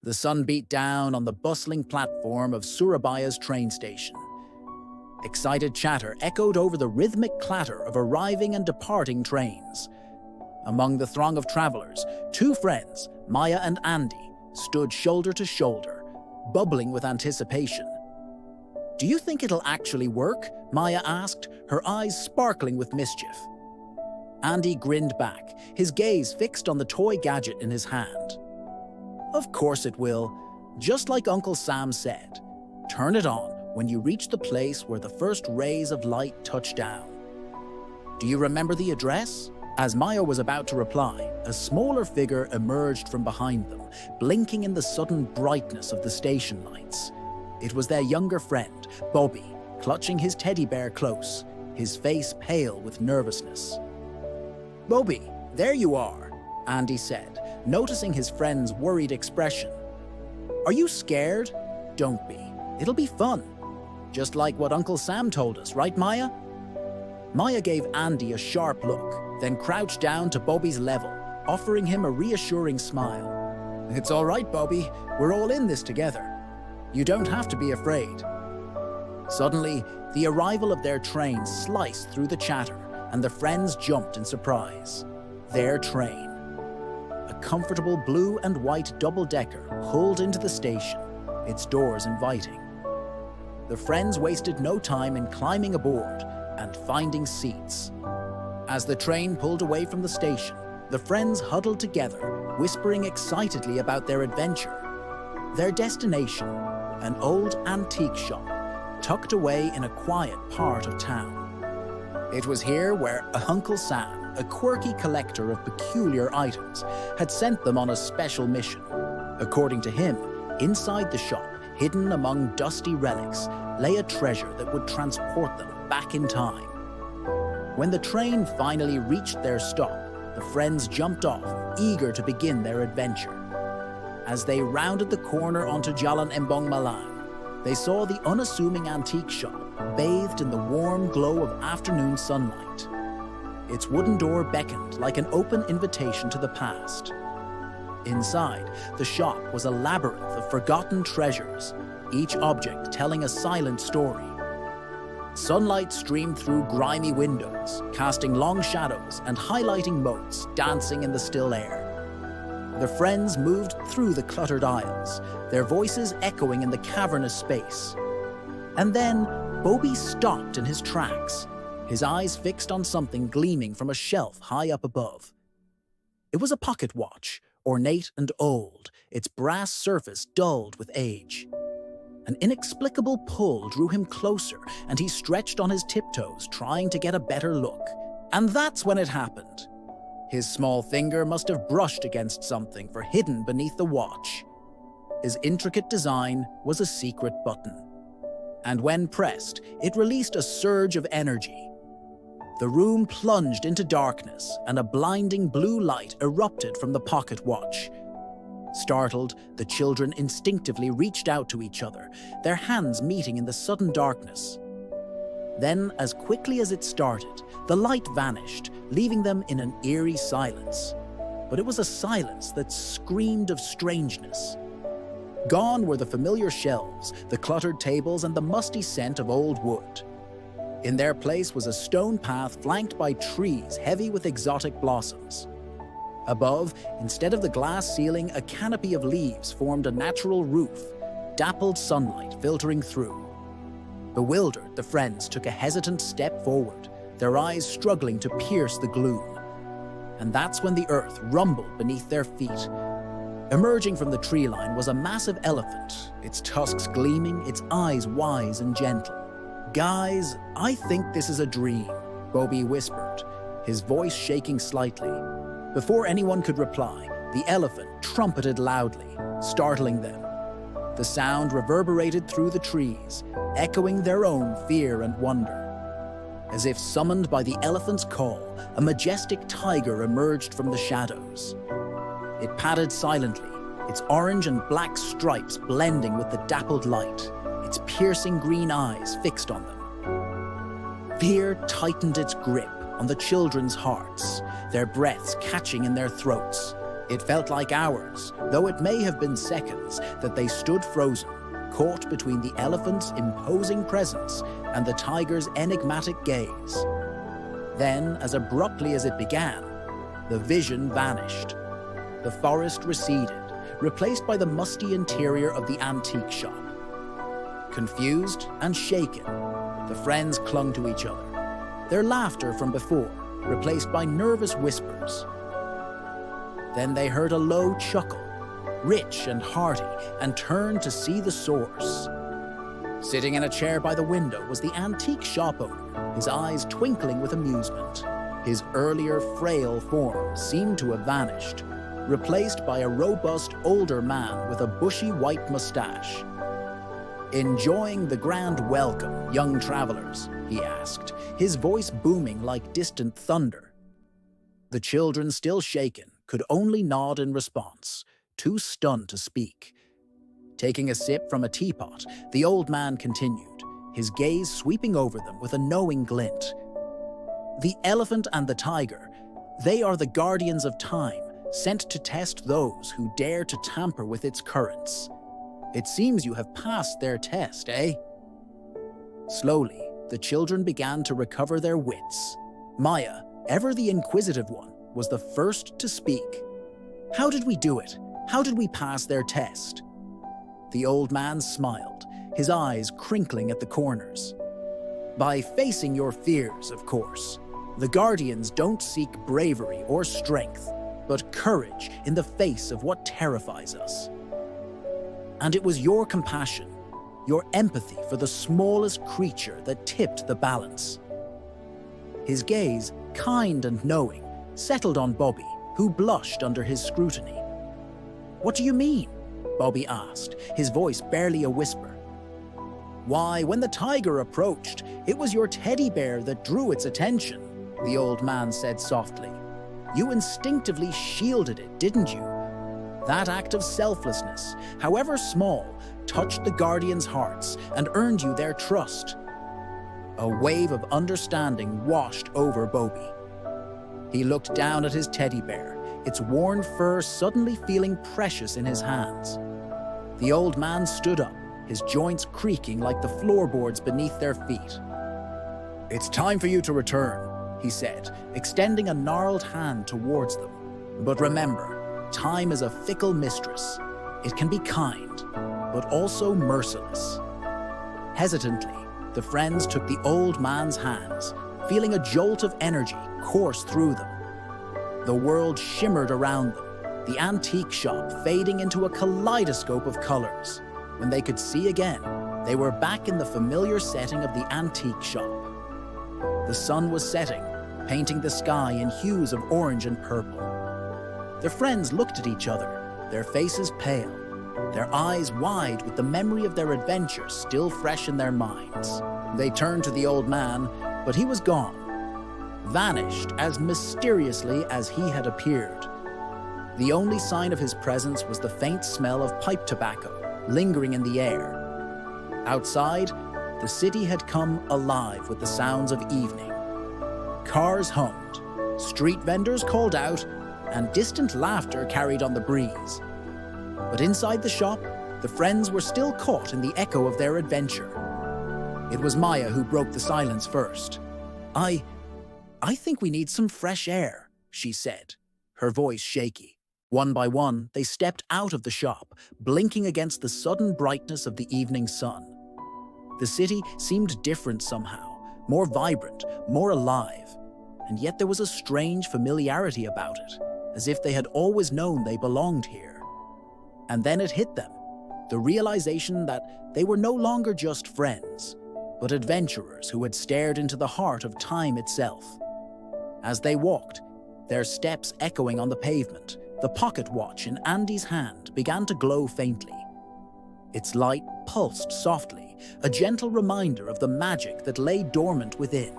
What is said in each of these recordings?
The sun beat down on the bustling platform of Surabaya's train station. Excited chatter echoed over the rhythmic clatter of arriving and departing trains. Among the throng of travelers, two friends, Maya and Andi, stood shoulder to shoulder, bubbling with anticipation. "Do you think it'll actually work?" Maya asked, her eyes sparkling with mischief. Andi grinned back, his gaze fixed on the toy gadget in his hand. "Of course it will. Just like Uncle Sam said. Turn it on when you reach the place where the first rays of light touch down." "Do you remember the address?" As Maya was about to reply, a smaller figure emerged from behind them, blinking in the sudden brightness of the station lights. It was their younger friend, Bobi, clutching his teddy bear close, his face pale with nervousness. "Bobi, there you are," Andi said, noticing his friend's worried expression. "Are you scared? Don't be. It'll be fun. Just like what Uncle Sam told us, right, Maya?" Maya gave Andi a sharp look, then crouched down to Bobi's level, offering him a reassuring smile. "It's all right, Bobi. We're all in this together. You don't have to be afraid." Suddenly, the arrival of their train sliced through the chatter, and the friends jumped in surprise. Their train. A comfortable blue and white double-decker pulled into the station, its doors inviting. The friends wasted no time in climbing aboard and finding seats. As the train pulled away from the station, the friends huddled together, whispering excitedly about their adventure. Their destination, an old antique shop, tucked away in a quiet part of town. It was here where Uncle Sam, a quirky collector of peculiar items, had sent them on a special mission. According to him, inside the shop, hidden among dusty relics, lay a treasure that would transport them back in time. When the train finally reached their stop, the friends jumped off, eager to begin their adventure. As they rounded the corner onto Jalan Embong Malang, they saw the unassuming antique shop bathed in the warm glow of afternoon sunlight. Its wooden door beckoned like an open invitation to the past. Inside, the shop was a labyrinth of forgotten treasures, each object telling a silent story. Sunlight streamed through grimy windows, casting long shadows and highlighting motes dancing in the still air. The friends moved through the cluttered aisles, their voices echoing in the cavernous space. And then, Bobi stopped in his tracks, his eyes fixed on something gleaming from a shelf high up above. It was a pocket watch, ornate and old, its brass surface dulled with age. An inexplicable pull drew him closer, and he stretched on his tiptoes, trying to get a better look. And that's when it happened. His small finger must have brushed against something for hidden beneath the watch. His intricate design was a secret button. And when pressed, it released a surge of energy. The room plunged into darkness, and a blinding blue light erupted from the pocket watch. Startled, the children instinctively reached out to each other, their hands meeting in the sudden darkness. Then, as quickly as it started, the light vanished, leaving them in an eerie silence. But it was a silence that screamed of strangeness. Gone were the familiar shelves, the cluttered tables, and the musty scent of old wood. In their place was a stone path flanked by trees heavy with exotic blossoms. Above, instead of the glass ceiling, a canopy of leaves formed a natural roof, dappled sunlight filtering through. Bewildered, the friends took a hesitant step forward, their eyes struggling to pierce the gloom. And that's when the earth rumbled beneath their feet. Emerging from the tree line was a massive elephant, its tusks gleaming, its eyes wise and gentle. "Guys, I think this is a dream," Bobi whispered, his voice shaking slightly. Before anyone could reply, the elephant trumpeted loudly, startling them. The sound reverberated through the trees, echoing their own fear and wonder. As if summoned by the elephant's call, a majestic tiger emerged from the shadows. It padded silently, its orange and black stripes blending with the dappled light, its piercing green eyes fixed on them. Fear tightened its grip on the children's hearts, their breaths catching in their throats, It felt like hours, though it may have been seconds, that they stood frozen, caught between the elephant's imposing presence and the tiger's enigmatic gaze. Then, as abruptly as it began, the vision vanished. The forest receded, replaced by the musty interior of the antique shop. Confused and shaken, the friends clung to each other, their laughter from before replaced by nervous whispers. Then they heard a low chuckle, rich and hearty, and turned to see the source. Sitting in a chair by the window was the antique shop owner, his eyes twinkling with amusement. His earlier frail form seemed to have vanished, replaced by a robust older man with a bushy white mustache. "Enjoying the grand welcome, young travelers?" he asked, his voice booming like distant thunder. The children, still shaken, could only nod in response, too stunned to speak. Taking a sip from a teapot, the old man continued, his gaze sweeping over them with a knowing glint. "The elephant and the tiger, they are the guardians of time, sent to test those who dare to tamper with its currents. It seems you have passed their test, eh?" Slowly, the children began to recover their wits. Maya, ever the inquisitive one, was the first to speak. "How did we do it? How did we pass their test?" The old man smiled, his eyes crinkling at the corners. "By facing your fears, of course. The guardians don't seek bravery or strength, but courage in the face of what terrifies us. And it was your compassion, your empathy for the smallest creature that tipped the balance." His gaze, kind and knowing, settled on Bobi, who blushed under his scrutiny. "What do you mean?" Bobi asked, his voice barely a whisper. "Why, when the tiger approached, it was your teddy bear that drew its attention," the old man said softly. "You instinctively shielded it, didn't you? That act of selflessness, however small, touched the guardians' hearts and earned you their trust." A wave of understanding washed over Bobi. He looked down at his teddy bear, its worn fur suddenly feeling precious in his hands. The old man stood up, his joints creaking like the floorboards beneath their feet. "It's time for you to return," he said, extending a gnarled hand towards them. "But remember, time is a fickle mistress. It can be kind, but also merciless." Hesitantly, the friends took the old man's hands, feeling a jolt of energy course through them. The world shimmered around them, the antique shop fading into a kaleidoscope of colors. When they could see again, they were back in the familiar setting of the antique shop. The sun was setting, painting the sky in hues of orange and purple. The friends looked at each other, their faces pale, their eyes wide with the memory of their adventure still fresh in their minds. They turned to the old man, but he was gone, vanished as mysteriously as he had appeared. The only sign of his presence was the faint smell of pipe tobacco lingering in the air. Outside, the city had come alive with the sounds of evening. Cars hummed, street vendors called out, and distant laughter carried on the breeze. But inside the shop, the friends were still caught in the echo of their adventure. It was Maya who broke the silence first. I think we need some fresh air," she said, her voice shaky. One by one, they stepped out of the shop, blinking against the sudden brightness of the evening sun. The city seemed different somehow, more vibrant, more alive, and yet there was a strange familiarity about it, as if they had always known they belonged here. And then it hit them, the realization that they were no longer just friends, but adventurers who had stared into the heart of time itself. As they walked, their steps echoing on the pavement, the pocket watch in Andi's hand began to glow faintly. Its light pulsed softly, a gentle reminder of the magic that lay dormant within.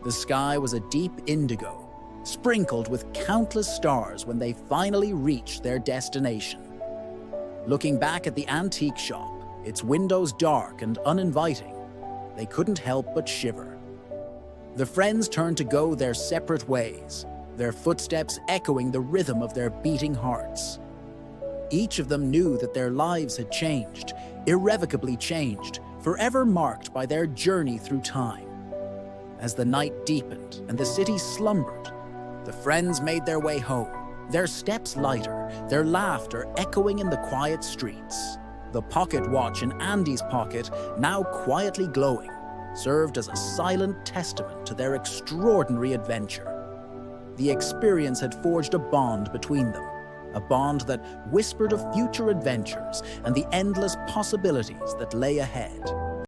The sky was a deep indigo, sprinkled with countless stars when they finally reached their destination. Looking back at the antique shop, its windows dark and uninviting, they couldn't help but shiver. The friends turned to go their separate ways, their footsteps echoing the rhythm of their beating hearts. Each of them knew that their lives had changed, irrevocably changed, forever marked by their journey through time. As the night deepened and the city slumbered, the friends made their way home, their steps lighter, their laughter echoing in the quiet streets. The pocket watch in Andy's pocket, now quietly glowing, served as a silent testament to their extraordinary adventure. The experience had forged a bond between them, a bond that whispered of future adventures and the endless possibilities that lay ahead.